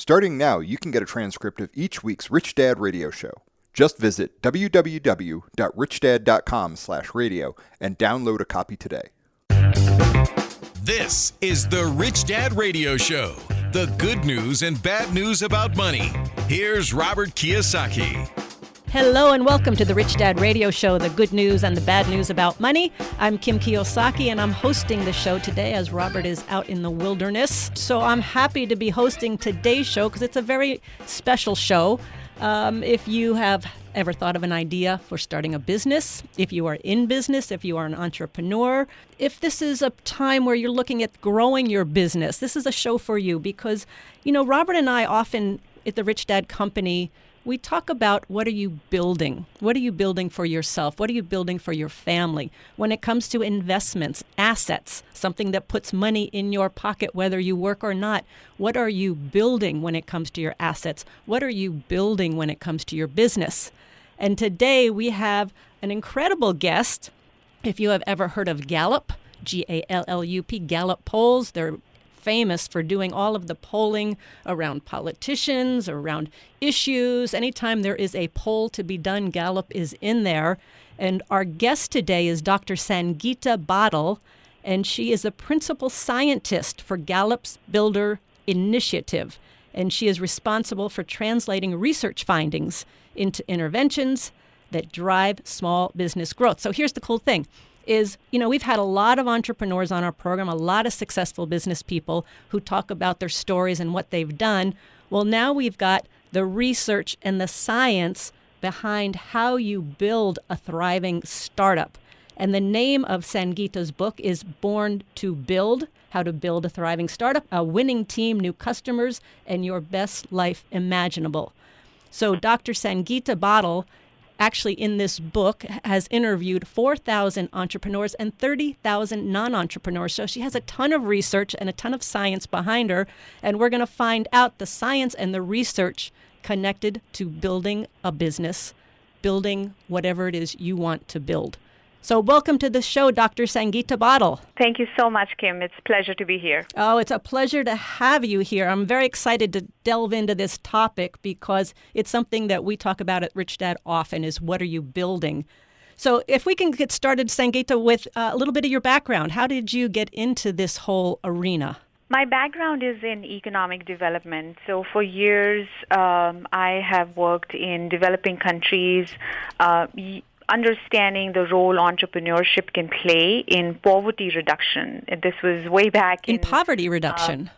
Starting now, you can get a transcript of each week's Rich Dad radio show. Just visit www.richdad.com/radio and download a copy today. This is the Rich Dad Radio Show, the good news and bad news about money. Here's Robert Kiyosaki. Hello and welcome to the Rich Dad Radio Show, the good news and the bad news about money. I'm Kim Kiyosaki and I'm hosting the show today as Robert is out in the wilderness. So I'm happy to be hosting today's show because it's a very special show. If you have ever thought of an idea for starting a business, if you are in business, if you are an entrepreneur, if this is a time where you're looking at growing your business, this is a show for you because, you know, Robert and I often at the Rich Dad Company, we talk about what are you building? What are you building for yourself? What are you building for your family? When it comes to investments, assets, something that puts money in your pocket whether you work or not, what are you building when it comes to your assets? What are you building when it comes to your business? And today we have an incredible guest. If you have ever heard of Gallup, Gallup, Gallup polls, they're famous for doing all of the polling around politicians, around issues. Anytime there is a poll to be done, Gallup is in there. And our guest today is Dr. Sangeeta Badal, and she is a principal scientist for Gallup's Builder Initiative. And she is responsible for translating research findings into interventions that drive small business growth. So here's the cool thing. Is, you know, we've had a lot of entrepreneurs on our program, a lot of successful business people who talk about their stories and what they've done. Well, now we've got the research and the science behind how you build a thriving startup. And the name of Sangeeta's book is Born to Build, How to Build a Thriving Startup, a Winning Team, New Customers, and Your Best Life Imaginable. So Dr. Sangeeta Badal actually in this book has interviewed 4,000 entrepreneurs and 30,000 non-entrepreneurs. So she has a ton of research and a ton of science behind her. And we're going to find out the science and the research connected to building a business, building whatever it is you want to build. So welcome to the show, Dr. Sangeeta Badal. Thank you so much, Kim. It's a pleasure to be here. Oh, it's a pleasure to have you here. I'm very excited to delve into this topic because it's something that we talk about at Rich Dad often is what are you building? So if we can get started, Sangeeta, with a little bit of your background. How did you get into this whole arena? My background is in economic development. So for years, I have worked in developing countries, understanding the role entrepreneurship can play in poverty reduction. This was way back in poverty reduction.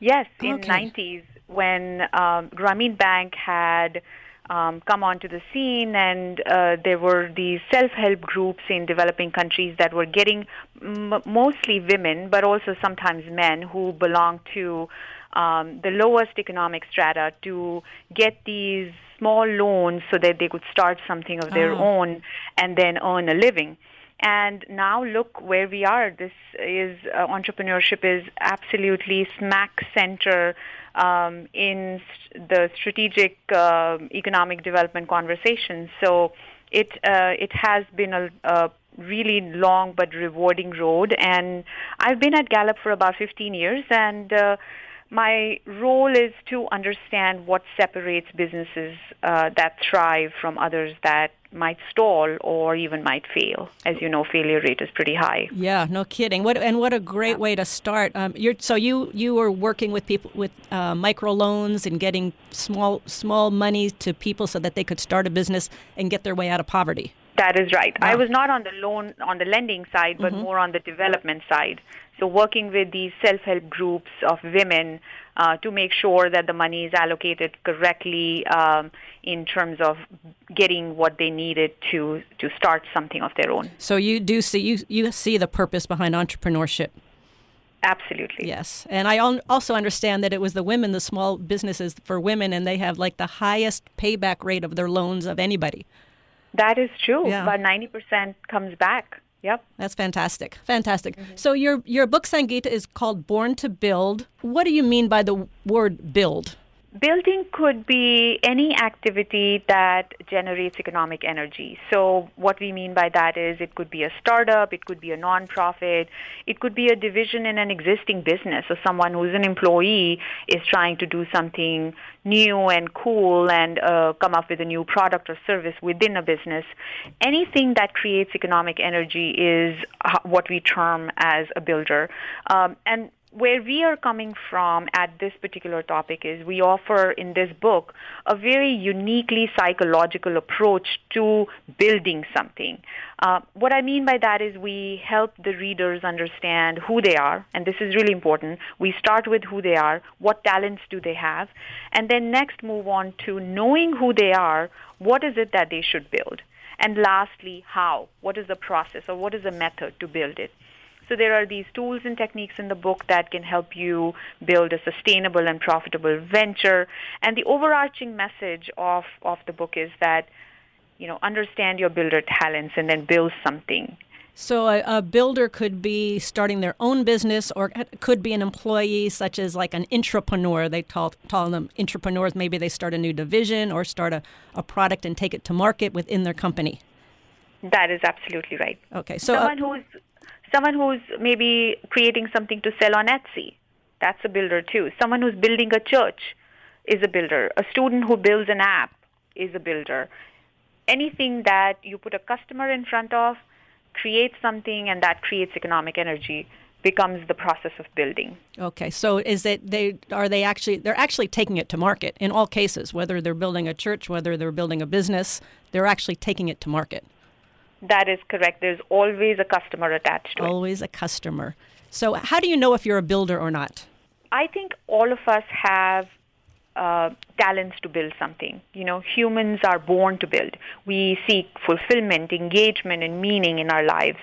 Yes, in the 90s when Grameen Bank had come onto the scene, and there were these self-help groups in developing countries that were getting mostly women, but also sometimes men who belonged to the lowest economic strata to get these small loans so that they could start something of their own and then earn a living. And now look where we are. This is entrepreneurship is absolutely smack center in the strategic economic development conversation. So it has been a really long but rewarding road. And I've been at Gallup for about 15 years, and my role is to understand what separates businesses that thrive from others that might stall or even might fail. As you know, failure rate is pretty high. Yeah, no kidding. What a great way to start. You were working with people with microloans and getting small money to people so that they could start a business and get their way out of poverty. That is right. Wow. I was not on the lending side, but more on the development side. So working with these self-help groups of women to make sure that the money is allocated correctly in terms of getting what they needed to start something of their own. So you do see you see the purpose behind entrepreneurship. Absolutely. Yes. And I also understand that it was the women, the small businesses for women, and they have like the highest payback rate of their loans of anybody. That is true. Yeah. About 90% comes back. Yep. That's fantastic. Fantastic. Mm-hmm. So your book, Sangeeta, is called Born to Build. What do you mean by the word build? Building could be any activity that generates economic energy. So what we mean by that is it could be a startup, it could be a nonprofit, it could be a division in an existing business. So someone who's an employee is trying to do something new and cool and come up with a new product or service within a business. Anything that creates economic energy is what we term as a builder. And where we are coming from at this particular topic is we offer in this book a very uniquely psychological approach to building something. What I mean by that is we help the readers understand who they are, and this is really important. We start with who they are, what talents do they have, and then next move on to knowing who they are, what is it that they should build? And lastly, how? What is the process or what is the method to build it? So there are these tools and techniques in the book that can help you build a sustainable and profitable venture. And the overarching message of the book is that, understand your builder talents and then build something. So a builder could be starting their own business, or it could be an employee, such as like an entrepreneur. They call them entrepreneurs. Maybe they start a new division or start a product and take it to market within their company. That is absolutely right. Okay, so Someone who's maybe creating something to sell on Etsy, that's a builder too. Someone who's building a church is a builder. A student who builds an app is a builder. Anything that you put a customer in front of, creates something, and that creates economic energy becomes the process of building. Okay, so is it they're actually taking it to market in all cases, whether they're building a church, whether they're building a business, they're actually taking it to market. That is correct. There's always a customer attached to it. Always a customer. So how do you know if you're a builder or not? I think all of us have talents to build something. Humans are born to build. We seek fulfillment, engagement, and meaning in our lives.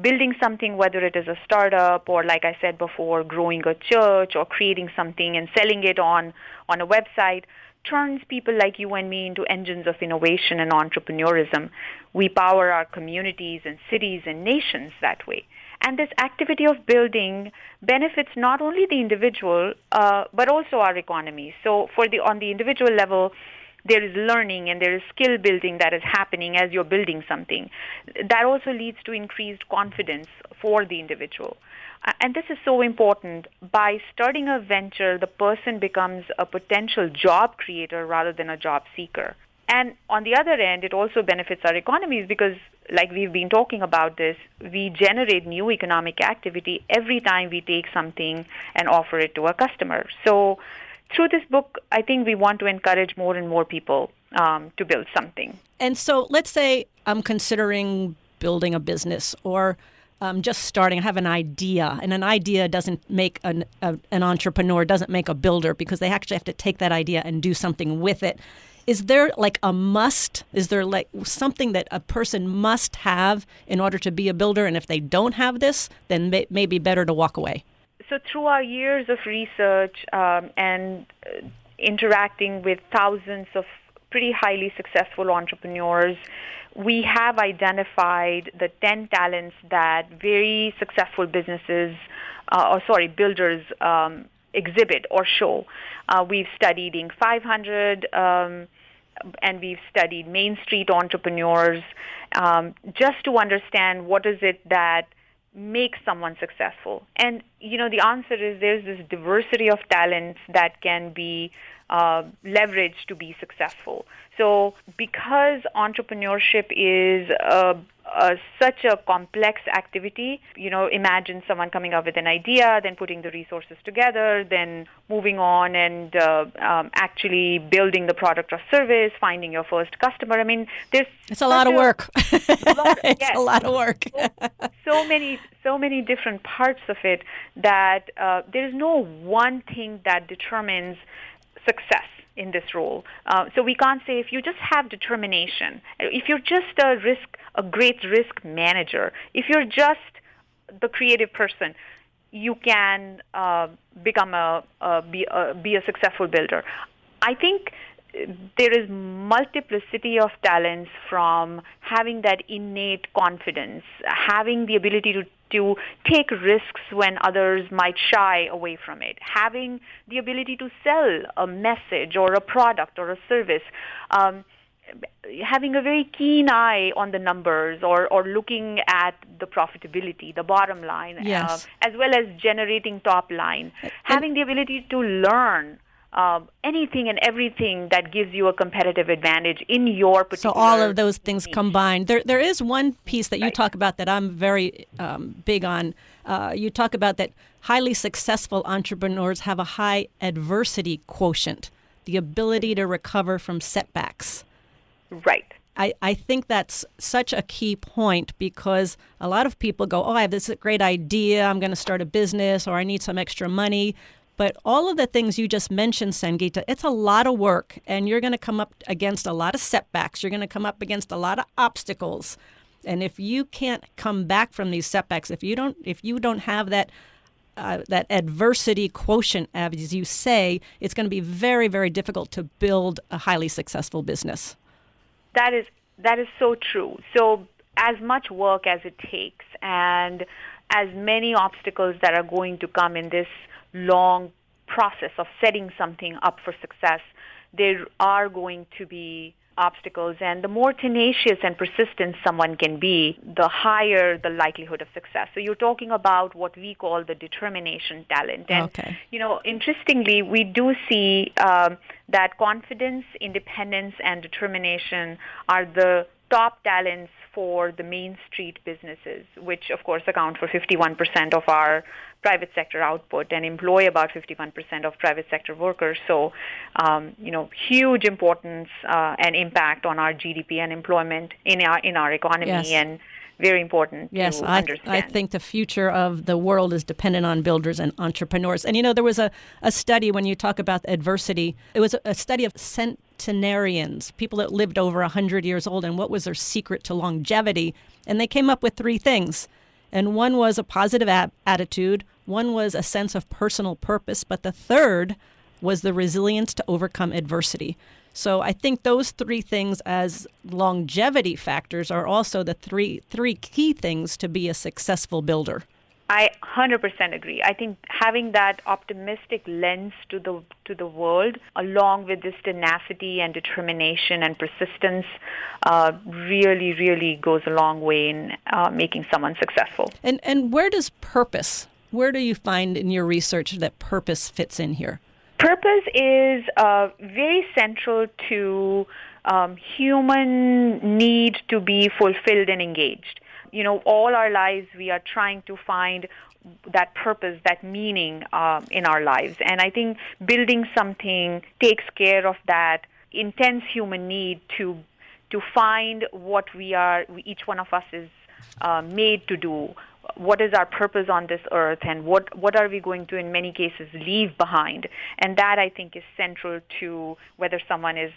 Building something, whether it is a startup or, like I said before, growing a church or creating something and selling it on a website, turns people like you and me into engines of innovation and entrepreneurism. We power our communities and cities and nations that way. And this activity of building benefits not only the individual, but also our economy. So on the individual level, there is learning and there is skill building that is happening as you're building something. That also leads to increased confidence for the individual. And this is so important. By starting a venture, the person becomes a potential job creator rather than a job seeker. And on the other end, it also benefits our economies because, like we've been talking about this, we generate new economic activity every time we take something and offer it to a customer. So through this book, I think we want to encourage more and more people to build something. And so let's say I'm considering building a business or just starting. I have an idea, and an idea doesn't make an entrepreneur, doesn't make a builder, because they actually have to take that idea and do something with it. Is there like a must? Is there like something that a person must have in order to be a builder? And if they don't have this, then may be better to walk away. So through our years of research and interacting with thousands of pretty highly successful entrepreneurs, we have identified the 10 talents that very successful builders exhibit or show. We've studied Inc. 500, and we've studied Main Street entrepreneurs, just to understand what is it that makes someone successful. And, the answer is there's this diversity of talents that can be leveraged to be successful. So because entrepreneurship is such a complex activity, imagine someone coming up with an idea, then putting the resources together, then moving on and actually building the product or service, finding your first customer. I mean, it's a lot of work. It's a lot of work. So many different parts of it that there is no one thing that determines success in this role. So we can't say if you just have determination, if you're just a great risk manager, if you're just the creative person, you can become be a successful builder. I think there is multiplicity of talents, from having that innate confidence, having the ability to to take risks when others might shy away from it, having the ability to sell a message or a product or a service, having a very keen eye on the numbers or looking at the profitability, the bottom line, Yes. as well as generating top line, having the ability to learn anything and everything that gives you a competitive advantage in your particular. So all of those things niche. combined. There is one piece that you talk about that I'm very big on. You talk about that highly successful entrepreneurs have a high adversity quotient, the ability to recover from setbacks. Right. I think that's such a key point because a lot of people go, I have this great idea, I'm going to start a business, or I need some extra money. But all of the things you just mentioned, Sangeeta, it's a lot of work, and you're going to come up against a lot of setbacks. You're going to come up against a lot of obstacles. And if you can't come back from these setbacks, if you don't have that adversity quotient, as you say, it's going to be very, very difficult to build a highly successful business. That is so true. So as much work as it takes and as many obstacles that are going to come in this long process of setting something up for success, there are going to be obstacles, and the more tenacious and persistent someone can be, the higher the likelihood of success. So you're talking about what we call the determination talent. And, interestingly, we do see that confidence, independence, and determination are the top talents for the Main Street businesses, which, of course, account for 51% of our private sector output and employ about 51% of private sector workers. So, huge importance and impact on our GDP and employment in our economy, Yes. and very important to understand. I think the future of the world is dependent on builders and entrepreneurs. And, there was a study when you talk about adversity. It was a study of centenarians, people that lived over 100 years old, and what was their secret to longevity. And they came up with three things. And one was a positive attitude. One was a sense of personal purpose. But the third was the resilience to overcome adversity. So I think those three things as longevity factors are also the three key things to be a successful builder. I 100% agree. I think having that optimistic lens to the world, along with this tenacity and determination and persistence, really, really goes a long way in making someone successful. And where do you find in your research that purpose fits in here? Purpose is very central to human need to be fulfilled and engaged. All our lives we are trying to find that purpose, that meaning in our lives. And I think building something takes care of that intense human need to find what each one of us is made to do. What is our purpose on this earth, and what are we going to, in many cases, leave behind? And that, I think, is central to whether someone is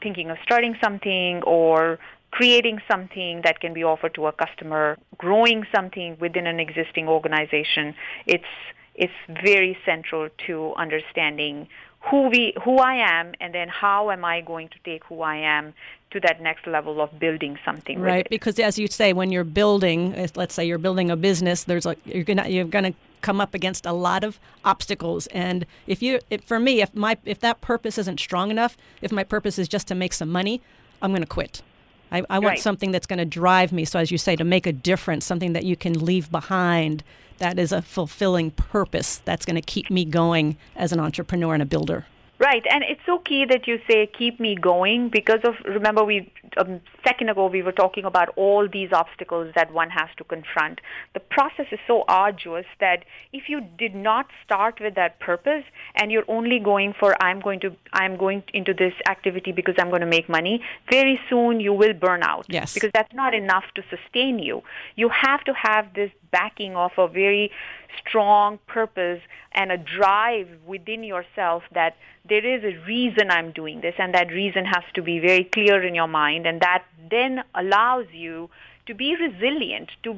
thinking of starting something or creating something that can be offered to a customer, growing something within an existing organization. It's very central to understanding who I am, and then how am I going to take who I am to that next level of building something. Right, with it. because as you say, when you're building, let's say you're building a business, you're gonna come up against a lot of obstacles. And if that purpose isn't strong enough, if my purpose is just to make some money, I'm going to quit. I want something that's going to drive me. So as you say, to make a difference, something that you can leave behind. That is a fulfilling purpose that's going to keep me going as an entrepreneur and a builder. Right, and it's so key that you say keep me going because remember a second ago we were talking about all these obstacles that one has to confront. The process is so arduous that if you did not start with that purpose and you're only going for I'm going into this activity because I'm going to make money, very soon you will burn out. Yes. Because that's not enough to sustain you. You have to have this backing of a very strong purpose and a drive within yourself that there is a reason I'm doing this, and that reason has to be very clear in your mind, and that then allows you to be resilient, to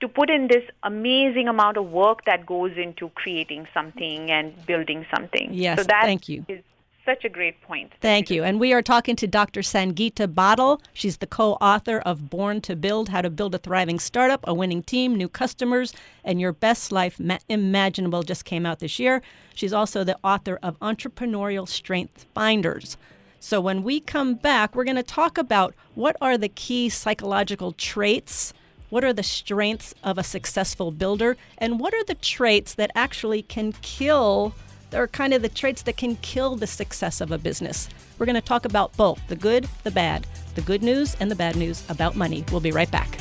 put in this amazing amount of work that goes into creating something and building something. Yes, so that thank you. is such a great point. Thank you. And we are talking to Dr. Sangeeta Badal. She's the co-author of Born to Build, How to Build a Thriving Startup, a Winning Team, New Customers, and Your Best Life Imaginable just came out this year. She's also the author of Entrepreneurial Strength Finders. So when we come back, we're going to talk about what are the key psychological traits, what are the strengths of a successful builder, and what are the traits that actually can kill, or kind of the traits that can kill the success of a business. We're going to talk about both, the good, the bad, the good news and the bad news about money. We'll be right back.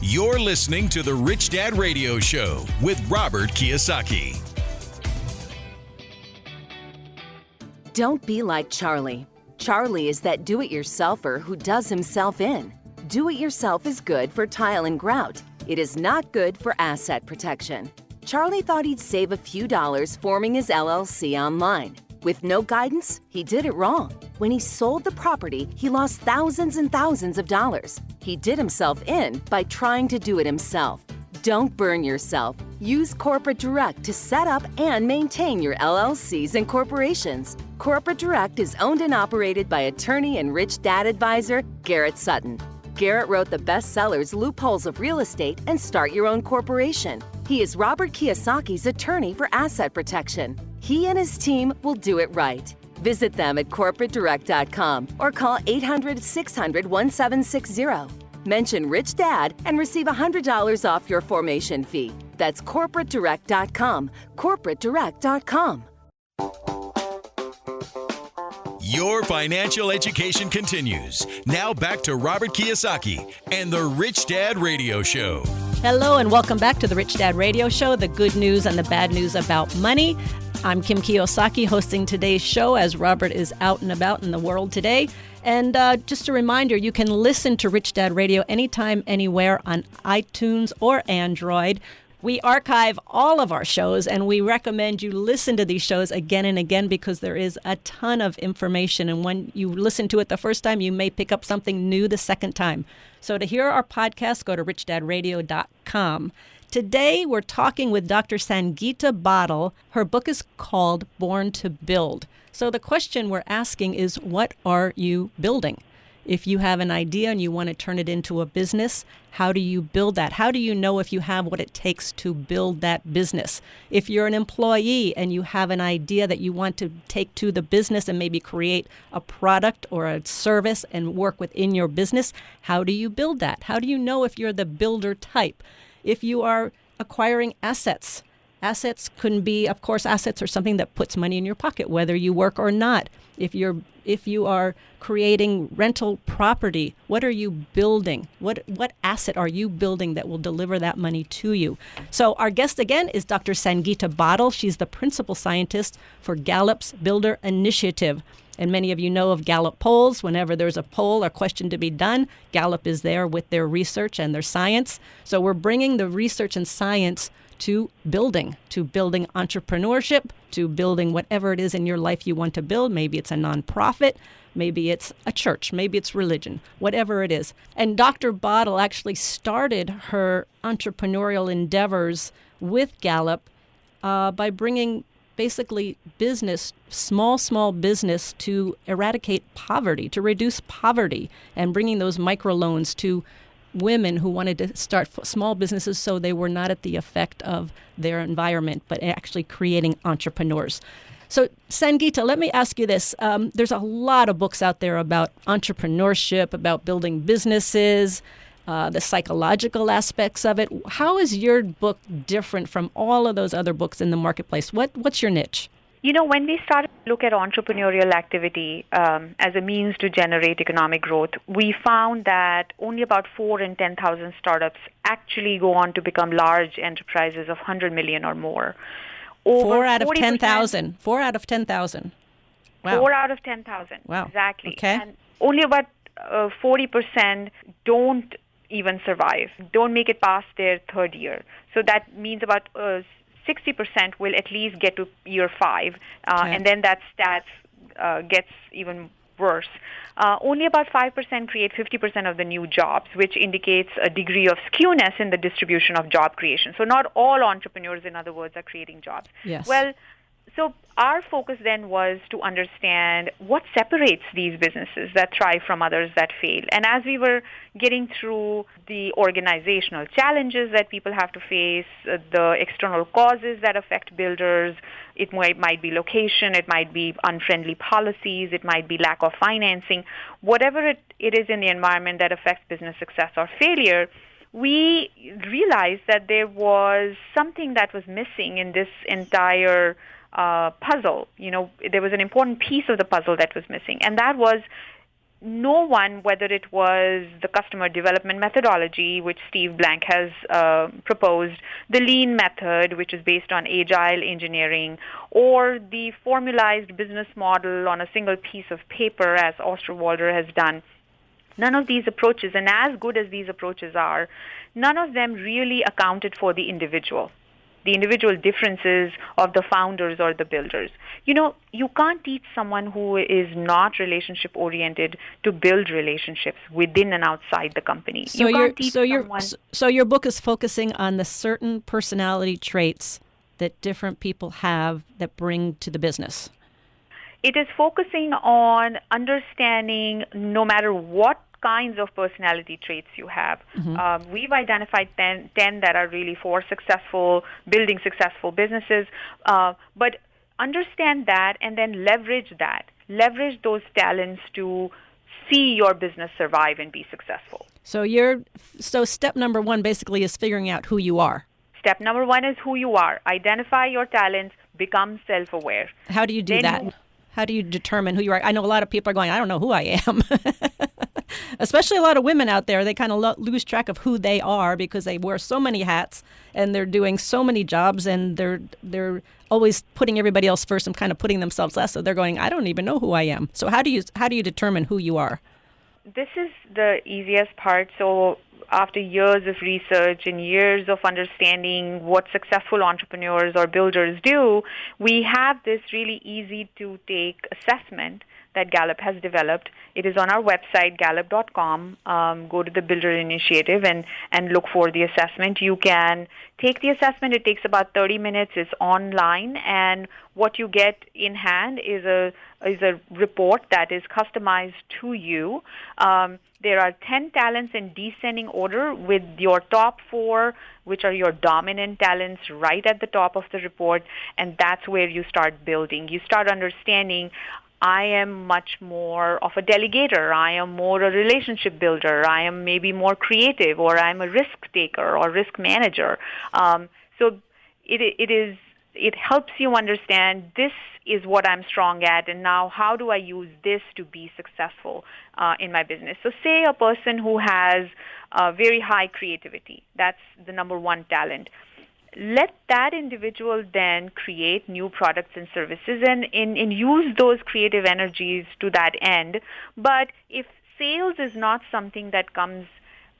You're listening to the Rich Dad Radio Show with Robert Kiyosaki. Don't be like Charlie. Charlie is that do-it-yourselfer who does himself in. Do-it-yourself is good for tile and grout. It is not good for asset protection. Charlie thought he'd save a few dollars forming his LLC online. With no guidance, he did it wrong. When he sold the property, he lost thousands and thousands of dollars. He did himself in by trying to do it himself. Don't burn yourself. Use Corporate Direct to set up and maintain your LLCs and corporations. Corporate Direct is owned and operated by attorney and rich dad advisor Garrett Sutton. Garrett wrote the bestsellers Loopholes of Real Estate and Start Your Own Corporation. He is Robert Kiyosaki's attorney for asset protection. He and his team will do it right. Visit them at corporatedirect.com or call 800-600-1760. Mention Rich Dad and receive $100 off your formation fee. That's corporatedirect.com. corporatedirect.com. Your financial education continues. Now back to Robert Kiyosaki and the Rich Dad Radio Show. Hello and welcome back to the Rich Dad Radio Show, the good news and the bad news about money. I'm Kim Kiyosaki hosting today's show as Robert is out and about in the world today. And just a reminder, you can listen to Rich Dad Radio anytime, anywhere on iTunes or Android. We archive all of our shows, and we recommend you listen to these shows again and again because there is a ton of information. And when you listen to it the first time, you may pick up something new the second time. So to hear our podcast, go to richdadradio.com. Today, we're talking with Dr. Sangeeta Badal. Her book is called Born to Build. So the question we're asking is, what are you building? If you have an idea and you want to turn it into a business, how do you build that? How do you know if you have what it takes to build that business? If you're an employee and you have an idea that you want to take to the business and maybe create a product or a service and work within your business, how do you build that? How do you know if you're the builder type? If you are acquiring assets, assets can be, of course, assets are something that puts money in your pocket, whether you work or not. If you are creating rental property, what are you building? What asset are you building that will deliver that money to you? So our guest again is Dr. Sangeeta Badal. She's the principal scientist for Gallup's Builder Initiative. And many of you know of Gallup polls. Whenever there's a poll or question to be done, Gallup is there with their research and their science. So we're bringing the research and science to building entrepreneurship, to building whatever it is in your life you want to build. Maybe it's a nonprofit, maybe it's a church, maybe it's religion, whatever it is. And Dr. Badal actually started her entrepreneurial endeavors with Gallup by bringing basically business, small business, to eradicate poverty, to reduce poverty, and bringing those microloans to women who wanted to start small businesses so they were not at the effect of their environment, but actually creating entrepreneurs. So, Sangeeta, let me ask you this. There's a lot of books out there about entrepreneurship, about building businesses, the psychological aspects of it. How is your book different from all of those other books in the marketplace? What's your niche? You know, when we started to look at entrepreneurial activity as a means to generate economic growth, we found that only about 4 in 10,000 startups actually go on to become large enterprises of 100 million or more. Over 4 out of 10,000. 4 out of 10,000. Wow. 4 out of 10,000. Wow. Exactly. Okay. And only about 40% don't even survive, don't make it past their third year. So that means about 60% will at least get to year 5, and then that stats gets even worse. Only about 5% create 50% of the new jobs, which indicates a degree of skewness in the distribution of job creation. So not all entrepreneurs, in other words, are creating jobs. Yes. Well, So our focus then was to understand what separates these businesses that thrive from others that fail. And as we were getting through the organizational challenges that people have to face, the external causes that affect builders, it might be location, it might be unfriendly policies, it might be lack of financing, whatever it is in the environment that affects business success or failure, we realized that there was something that was missing in this entire puzzle. There was an important piece of the puzzle that was missing, and that was no one, whether it was the customer development methodology, which Steve Blank has proposed, the lean method, which is based on agile engineering, or the formalized business model on a single piece of paper, as Osterwalder has done. None of these approaches, and as good as these approaches are, none of them really accounted for the individual differences of the founders or the builders. You can't teach someone who is not relationship-oriented to build relationships within and outside the company. So your book is focusing on the certain personality traits that different people have that bring to the business. It is focusing on understanding no matter what kinds of personality traits you have. Mm-hmm. We've identified 10 that are really for building successful businesses, but understand that and then leverage Leverage those talents to see your business survive and be successful. So step number one basically is figuring out who you are. Step number one is who you are. Identify your talents, become self-aware. How do you do that? How do you determine who you are? I know a lot of people are going, I don't know who I am. Especially a lot of women out there, they kind of lose track of who they are because they wear so many hats and they're doing so many jobs and they're always putting everybody else first and kind of putting themselves last. So they're going, I don't even know who I am. So how do you determine who you are? This is the easiest part. So after years of research and years of understanding what successful entrepreneurs or builders do, we have this really easy to take assessment that Gallup has developed. It is on our website, gallup.com. Go to the Builder Initiative and look for the assessment. You can take the assessment. It takes about 30 minutes. It's online, and what you get in hand is a report that is customized to you. There are 10 talents in descending order with your top 4, which are your dominant talents, right at the top of the report, and that's where you start building. You start understanding, I am much more of a delegator. I am more a relationship builder. I am maybe more creative, or I'm a risk taker or risk manager. So it helps you understand this is what I'm strong at, and now how do I use this to be successful in my business? So say a person who has very high creativity. That's the number one talent. Let that individual then create new products and services and use those creative energies to that end. But if sales is not something that comes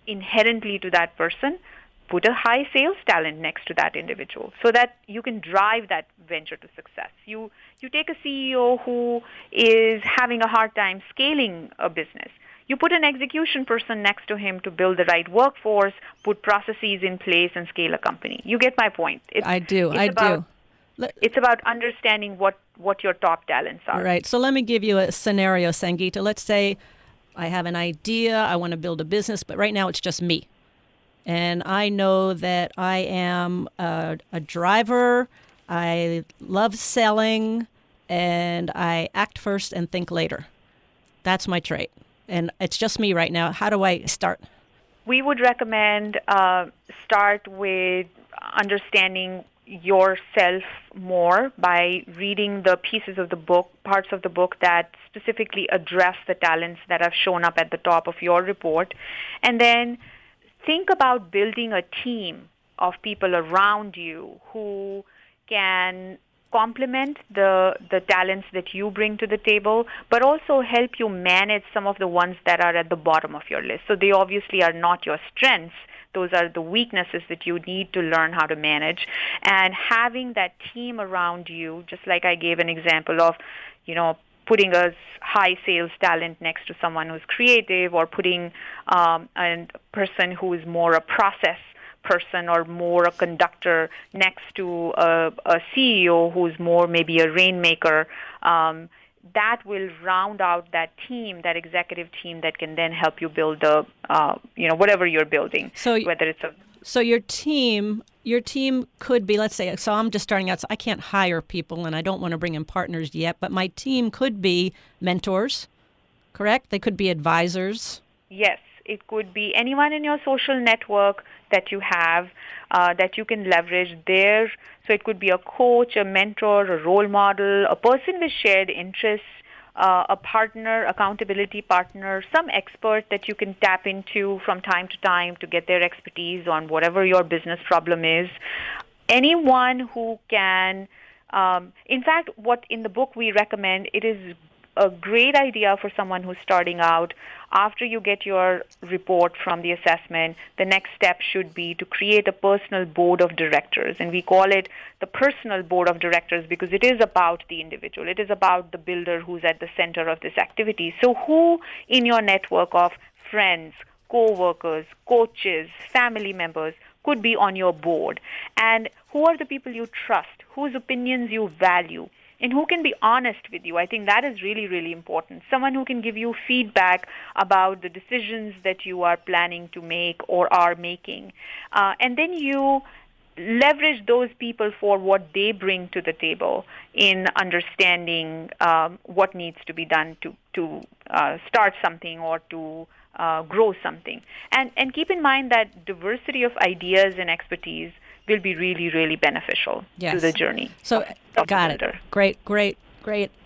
inherently to that person, put a high sales talent next to that individual so that you can drive that venture to success. You take a CEO who is having a hard time scaling a business. You put an execution person next to him to build the right workforce, put processes in place, and scale a company. You get my point. I do. It's about understanding what your top talents are. Right. So let me give you a scenario, Sangeeta. Let's say I have an idea. I want to build a business, but right now it's just me. And I know that I am a driver. I love selling, and I act first and think later. That's my trait. And it's just me right now. How do I start? We would recommend start with understanding yourself more by reading the pieces of the book, parts of the book that specifically address the talents that have shown up at the top of your report. And then think about building a team of people around you who can complement the talents that you bring to the table, but also help you manage some of the ones that are at the bottom of your list. So they obviously are not your strengths. Those are the weaknesses that you need to learn how to manage. And having that team around you, just like I gave an example of, putting a high sales talent next to someone who's creative, or putting a person who is more a process person or more a conductor next to a CEO who's more maybe a rainmaker. That will round out that team, that executive team that can then help you build the, whatever you're building. So, whether it's so your team could be, let's say, so I'm just starting out, so I can't hire people and I don't want to bring in partners yet, but my team could be mentors, correct? They could be advisors. Yes, it could be anyone in your social network that you have that you can leverage there. So it could be a coach, a mentor, a role model, a person with shared interests, a partner, accountability partner, some expert that you can tap into from time to time to get their expertise on whatever your business problem is. Anyone who can, in fact, what in the book we recommend, it is a great idea for someone who's starting out. After you get your report from the assessment, the next step should be to create a personal board of directors. And we call it the personal board of directors because it is about the individual. It is about the builder who's at the center of this activity. So who in your network of friends, co-workers, coaches, family members could be on your board? And who are the people you trust, whose opinions you value? And who can be honest with you? I think that is really, really important. Someone who can give you feedback about the decisions that you are planning to make or are making. And then you leverage those people for what they bring to the table in understanding what needs to be done to start something or to grow something. And keep in mind that diversity of ideas and expertise will be really, really beneficial to the journey. So, got it. Great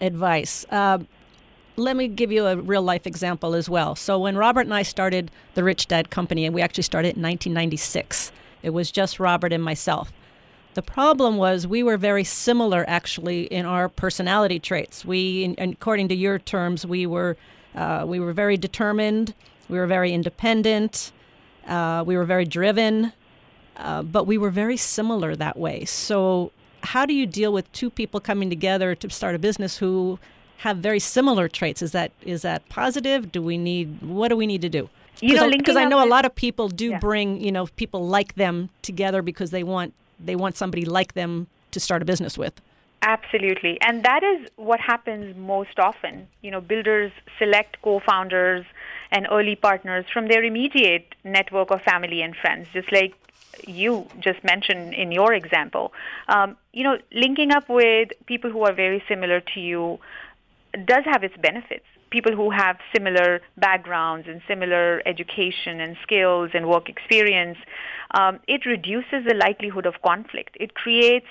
advice. Let me give you a real-life example as well. So when Robert and I started the Rich Dad Company, and we actually started in 1996, it was just Robert and myself. The problem was we were very similar, actually, in our personality traits. We, according to your terms, we were very determined, we were very independent, we were very driven, but we were very similar that way. So how do you deal with two people coming together to start a business who have very similar traits? Is that positive? What do we need to do? Because I know a lot of people do bring, people like them together because they want somebody like them to start a business with. Absolutely. And that is what happens most often. Builders select co-founders and early partners from their immediate network of family and friends, just like you just mentioned in your example. Linking up with people who are very similar to you does have its benefits. People who have similar backgrounds and similar education and skills and work experience, it reduces the likelihood of conflict. It creates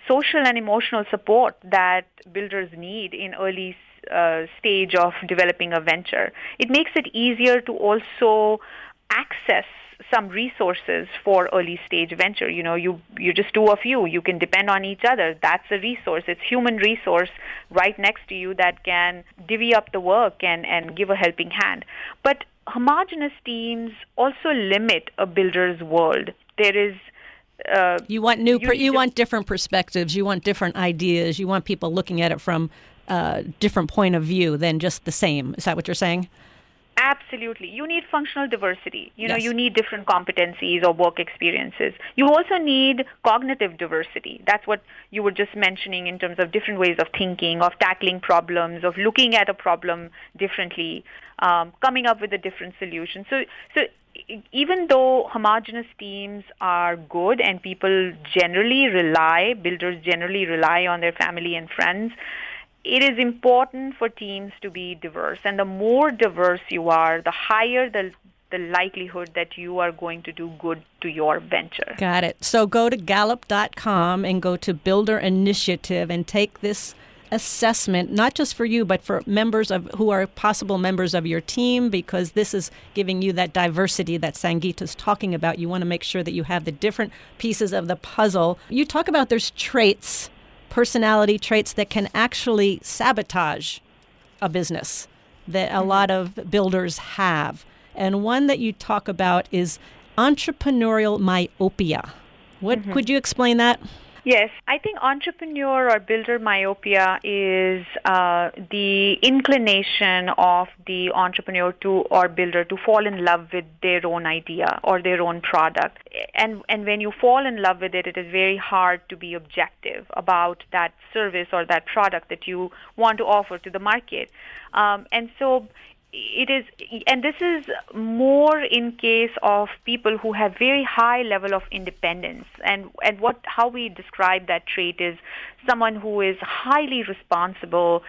social and emotional support that builders need in early stage of developing a venture. It makes it easier to also access some resources for early stage venture. You just two of you. You can depend on each other. That's a resource. It's human resource right next to you that can divvy up the work and give a helping hand. But homogeneous teams also limit a builder's world. There is you want different perspectives. You want different ideas. You want people looking at it from a different point of view than just the same. Is that what you're saying? Absolutely. You need functional diversity. You need different competencies or work experiences. You also need cognitive diversity. That's what you were just mentioning in terms of different ways of thinking, of tackling problems, of looking at a problem differently, coming up with a different solution. So even though homogeneous teams are good and builders generally rely on their family and friends, it is important for teams to be diverse. And the more diverse you are, the higher the likelihood that you are going to do good to your venture. Got it. So go to Gallup.com and go to Builder Initiative and take this assessment, not just for you, but for members who are possible members of your team, because this is giving you that diversity that Sangeeta's talking about. You want to make sure that you have the different pieces of the puzzle. You talk about there's traits, personality traits that can actually sabotage a business that a lot of builders have. And one that you talk about is entrepreneurial myopia. Could you explain that? Yes, I think entrepreneur or builder myopia is the inclination of the entrepreneur or builder to fall in love with their own idea or their own product. And when you fall in love with it, it is very hard to be objective about that service or that product that you want to offer to the market. And so it is, and this is more in case of people who have very high level of independence. And how we describe that trait is someone who is highly responsible,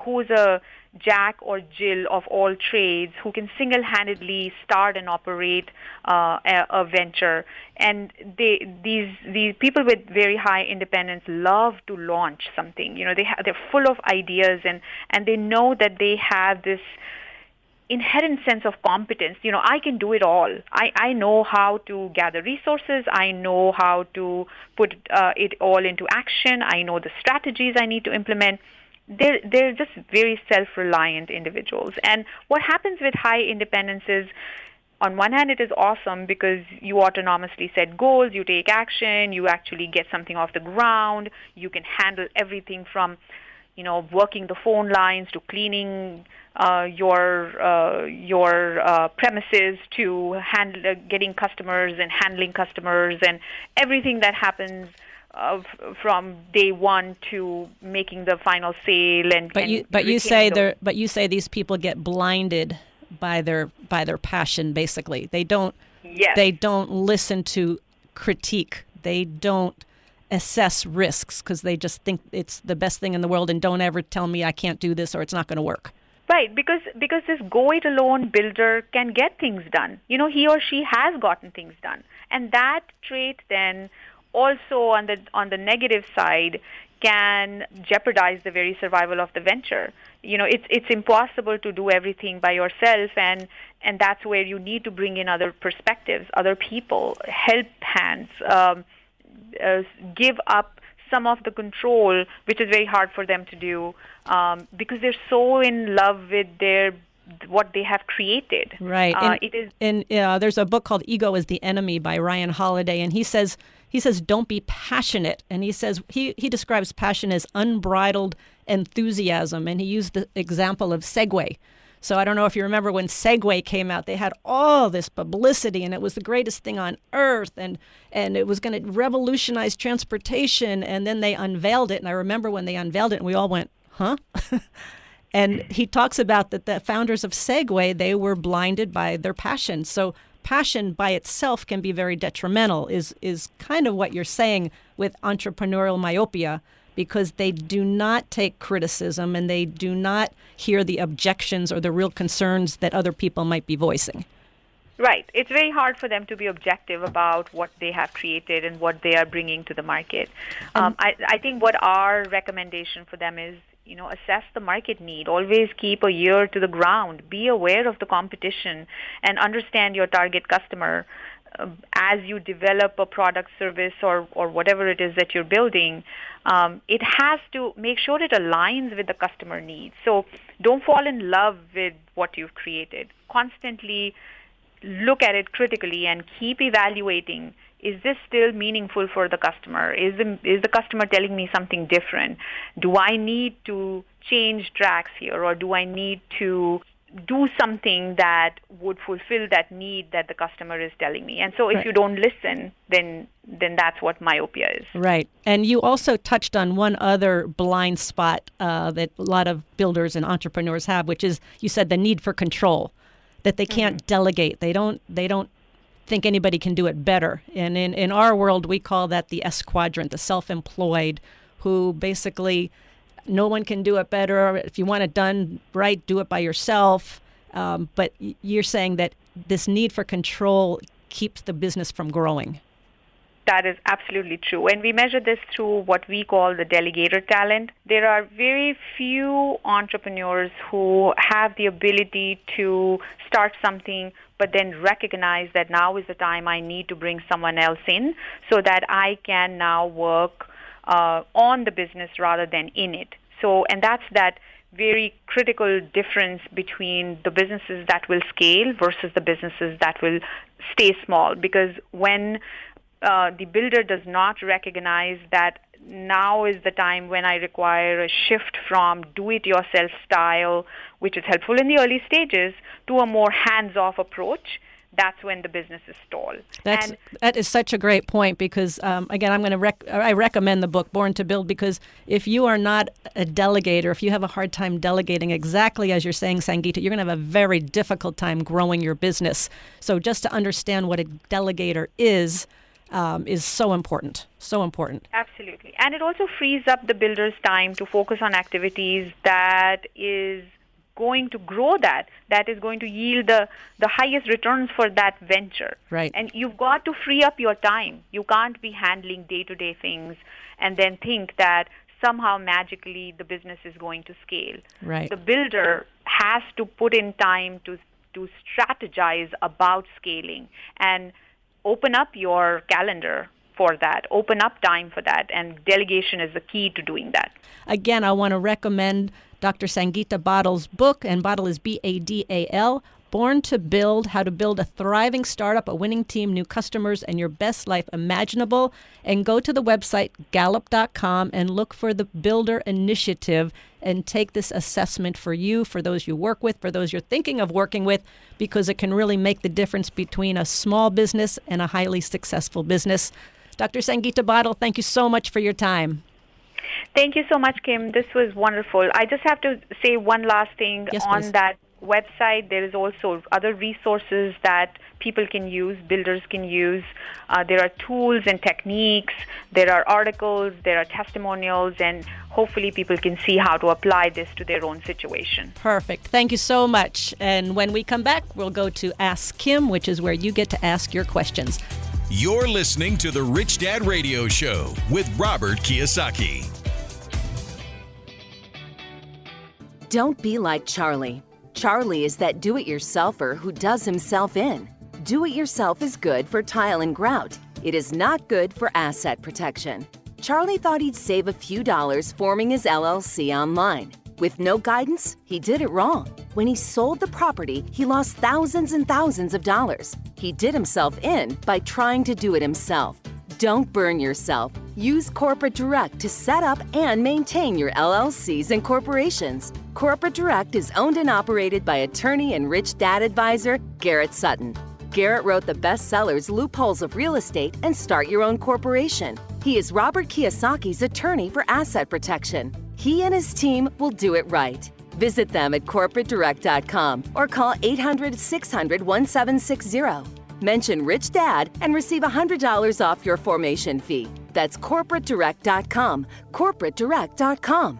who is a Jack or Jill of all trades, who can single-handedly start and operate a venture. And these people with very high independence love to launch something. You know, they're full of ideas, and they know that they have this inherent sense of competence. You know, I can do it all. I know how to gather resources. I know how to put it all into action. I know the strategies I need to implement. They're just very self-reliant individuals. And what happens with high independence is, on one hand, it is awesome because you autonomously set goals, you take action, you actually get something off the ground, you can handle everything from, you know, working the phone lines to cleaning your premises to getting customers and handling customers and everything that happens from day one to making the final sale. But you say these people get blinded by their passion. Basically, they don't listen to critique. They don't assess risks because they just think it's the best thing in the world, and don't ever tell me I can't do this or it's not going to work. Right, because this go-it-alone builder can get things done. You know, he or she has gotten things done, and that trait then also on the negative side can jeopardize the very survival of the venture. You know, it's impossible to do everything by yourself, and that's where you need to bring in other perspectives, other people, help hands, give up some of the control, which is very hard for them to do because they're so in love with what they have created. Right. There's a book called Ego is the Enemy by Ryan Holiday, and he says don't be passionate. And he says he describes passion as unbridled enthusiasm, and he used the example of Segway. So I don't know if you remember when Segway came out, they had all this publicity, and it was the greatest thing on earth, and it was going to revolutionize transportation, and then they unveiled it. And I remember when they unveiled it, and we all went, huh? And he talks about that the founders of Segway, they were blinded by their passion. So passion by itself can be very detrimental, is kind of what you're saying with entrepreneurial myopia, because they do not take criticism and they do not hear the objections or the real concerns that other people might be voicing. Right. It's very hard for them to be objective about what they have created and what they are bringing to the market. I think what our recommendation for them is, you know, assess the market need. Always keep a ear to the ground. Be aware of the competition and understand your target customer. As you develop a product, service, or whatever it is that you're building, it has to make sure it aligns with the customer needs. So don't fall in love with what you've created. Constantly look at it critically and keep evaluating. Is this still meaningful for the customer? Is the customer telling me something different? Do I need to change tracks here, or do I need to do something that would fulfill that need that the customer is telling me? And so if you don't listen, then that's what myopia is. Right. And you also touched on one other blind spot that a lot of builders and entrepreneurs have, which is, you said, the need for control, that they can't delegate. They don't think anybody can do it better. And in our world, we call that the S quadrant, the self-employed, who basically no one can do it better. If you want it done right, do it by yourself. But you're saying that this need for control keeps the business from growing. That is absolutely true. And we measure this through what we call the delegator talent. There are very few entrepreneurs who have the ability to start something, but then recognize that now is the time I need to bring someone else in so that I can now work on the business rather than in it. So, and that's that very critical difference between the businesses that will scale versus the businesses that will stay small. Because when the builder does not recognize that now is the time when I require a shift from do-it-yourself style, which is helpful in the early stages, to a more hands-off approach, that's when the business is stalled. That is such a great point because, again, I recommend the book Born to Build, because if you are not a delegator, if you have a hard time delegating, exactly as you're saying, Sangeeta, you're going to have a very difficult time growing your business. So just to understand what a delegator is so important, so important. Absolutely. And it also frees up the builder's time to focus on activities that is going to grow that is going to yield the highest returns for that venture. Right. And you've got to free up your time. You can't be handling day-to-day things and then think that somehow magically the business is going to scale. Right. The builder has to put in time to strategize about scaling and open up your calendar for that, open up time for that, and delegation is the key to doing that. Again, I want to recommend Dr. Sangeeta Badal's book, and Badal is Badal, Born to Build, How to Build a Thriving Startup, a Winning Team, New Customers, and Your Best Life Imaginable. And go to the website, gallup.com, and look for the Builder Initiative and take this assessment for you, for those you work with, for those you're thinking of working with, because it can really make the difference between a small business and a highly successful business. Dr. Sangeeta Badal, thank you so much for your time. Thank you so much, Kim. This was wonderful. I just have to say one last thing. Yes, on please. That website, there is also other resources that people can use, builders can use. There are tools and techniques, there are articles, there are testimonials, and hopefully people can see how to apply this to their own situation. Perfect. Thank you so much. And when we come back, we'll go to Ask Kim, which is where you get to ask your questions. You're listening to the Rich Dad Radio Show with Robert Kiyosaki. Don't be like Charlie. Charlie is that do-it-yourselfer who does himself in. Do-it-yourself is good for tile and grout. It is not good for asset protection. Charlie thought he'd save a few dollars forming his LLC online. With no guidance, he did it wrong. When he sold the property, he lost thousands and thousands of dollars. He did himself in by trying to do it himself. Don't burn yourself. Use Corporate Direct to set up and maintain your LLCs and corporations. Corporate Direct is owned and operated by attorney and rich dad advisor Garrett Sutton. Garrett wrote the bestsellers Loopholes of Real Estate and Start Your Own Corporation. He is Robert Kiyosaki's attorney for asset protection. He and his team will do it right. Visit them at corporatedirect.com or call 800-600-1760. Mention Rich Dad and receive $100 off your formation fee. That's corporatedirect.com. corporatedirect.com.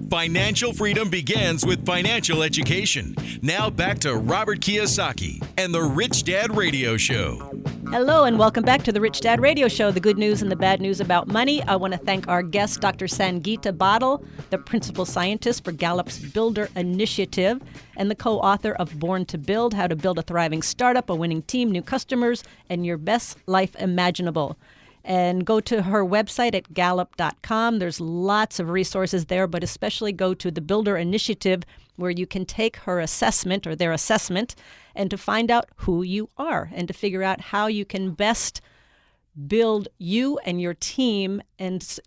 Financial freedom begins with financial education. Now back to Robert Kiyosaki and the Rich Dad Radio Show. Hello and welcome back to the Rich Dad Radio Show, the good news and the bad news about money. I want to thank our guest, Dr. Sangeeta Badal, the principal scientist for Gallup's Builder Initiative and the co-author of Born to Build, How to Build a Thriving Startup, a Winning Team, New Customers, and Your Best Life Imaginable. And go to her website at gallup.com. There's lots of resources there, but especially go to the Builder Initiative where you can take her assessment or their assessment and to find out who you are and to figure out how you can best build you and your team and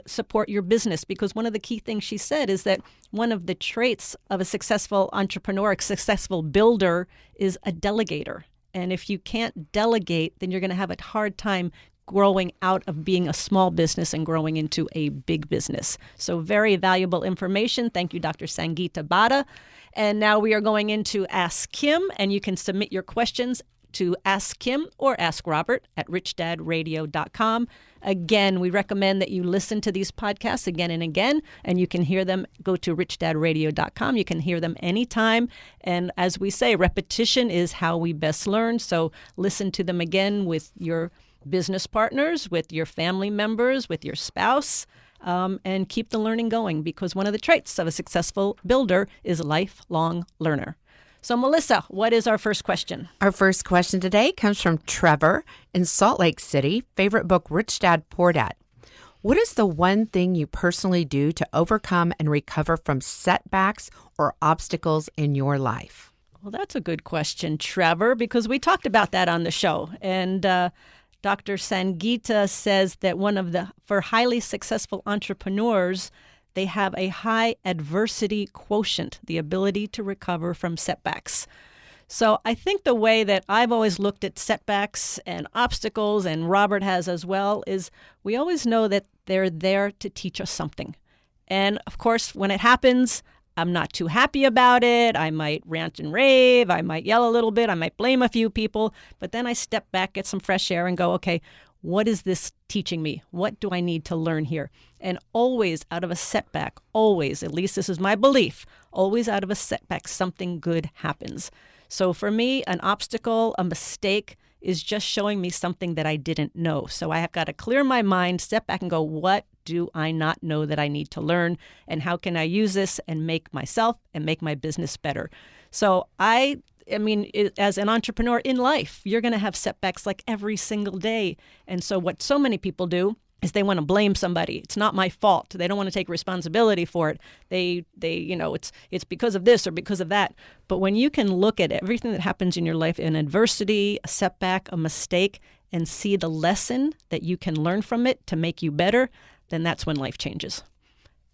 support your business. Because one of the key things she said is that one of the traits of a successful entrepreneur, a successful builder, is a delegator. And if you can't delegate, then you're going to have a hard time growing out of being a small business and growing into a big business. So very valuable information. Thank you, Dr. Sangeeta Badal. And now we are going into Ask Kim, and you can submit your questions to Ask Kim or Ask Robert at richdadradio.com. Again, we recommend that you listen to these podcasts again and again, and you can hear them. Go to richdadradio.com. You can hear them anytime. And as we say, repetition is how we best learn. So listen to them again with your business partners, with your family members, with your spouse, and keep the learning going, because one of the traits of a successful builder is a lifelong learner. So, Melissa, what is our first question? Our first question today comes from Trevor in Salt Lake City. Favorite book, Rich Dad, Poor Dad. What is the one thing you personally do to overcome and recover from setbacks or obstacles in your life? Well, that's a good question, Trevor, because we talked about that on the show. And Dr. Sangeeta says that for highly successful entrepreneurs, they have a high adversity quotient, the ability to recover from setbacks. So I think the way that I've always looked at setbacks and obstacles, and Robert has as well, is we always know that they're there to teach us something. And of course, when it happens, I'm not too happy about it. I might rant and rave. I might yell a little bit. I might blame a few people. But then I step back, get some fresh air, and go, okay, what is this teaching me? What do I need to learn here? And always out of a setback, always, at least this is my belief, always out of a setback, something good happens. So for me, an obstacle, a mistake is just showing me something that I didn't know. So I have got to clear my mind, step back and go, what do I not know that I need to learn? And how can I use this and make myself and make my business better? So I mean, as an entrepreneur in life, you're going to have setbacks like every single day. And so what so many people do is they want to blame somebody. It's not my fault. They don't want to take responsibility for it. They it's because of this or because of that. But when you can look at everything that happens in your life, in adversity, a setback, a mistake, and see the lesson that you can learn from it to make you better, then that's when life changes.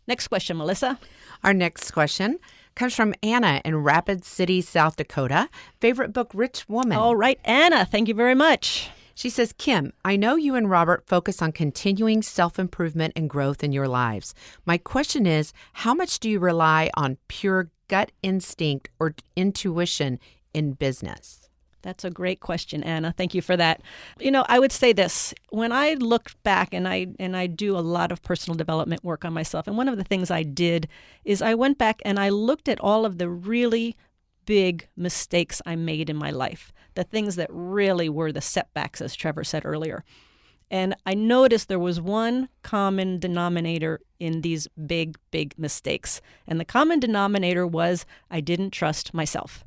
Next question, Melissa. Our next question comes from Anna in Rapid City, South Dakota. Favorite book, Rich Woman. All right, Anna, thank you very much. She says, Kim, I know you and Robert focus on continuing self-improvement and growth in your lives. My question is, how much do you rely on pure gut instinct or intuition in business? That's a great question, Anna. Thank you for that. I would say this. When I look back, and I do a lot of personal development work on myself, and one of the things I did is I went back and I looked at all of the really big mistakes I made in my life, the things that really were the setbacks, as Trevor said earlier. And I noticed there was one common denominator in these big, big mistakes. And the common denominator was I didn't trust myself.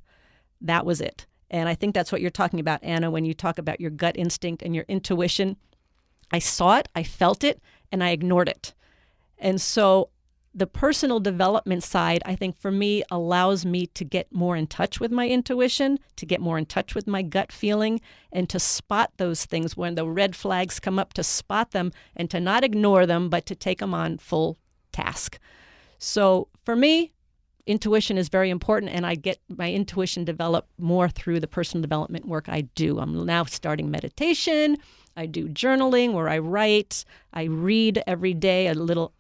That was it. And I think that's what you're talking about, Anna, when you talk about your gut instinct and your intuition. I saw it, I felt it, and I ignored it. And so the personal development side, I think for me, allows me to get more in touch with my intuition, to get more in touch with my gut feeling, and to spot those things when the red flags come up, to spot them and to not ignore them, but to take them on full task. So for me, intuition is very important, and I get my intuition developed more through the personal development work I do. I'm now starting meditation. I do journaling where I write. I read every day a little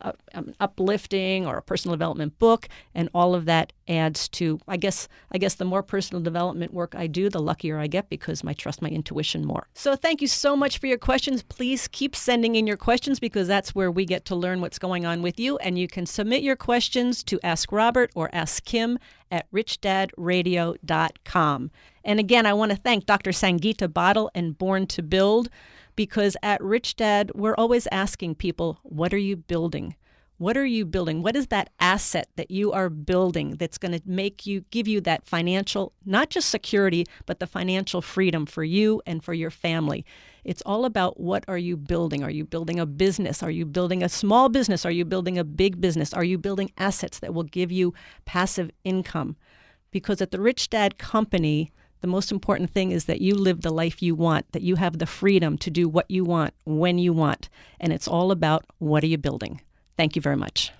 uplifting or a personal development book, and all of that adds to, I guess the more personal development work I do, the luckier I get because I trust my intuition more. So thank you so much for your questions. Please keep sending in your questions because that's where we get to learn what's going on with you, and you can submit your questions to Ask Robert or Ask Kim at richdadradio.com. And again, I want to thank Dr. Sangeeta Badal and Born to Build, because at Rich Dad, we're always asking people, what are you building? What are you building? What is that asset that you are building that's going to give you that financial, not just security, but the financial freedom for you and for your family? It's all about what are you building? Are you building a business? Are you building a small business? Are you building a big business? Are you building assets that will give you passive income? Because at the Rich Dad Company, the most important thing is that you live the life you want, that you have the freedom to do what you want, when you want. And it's all about what are you building? Thank you very much.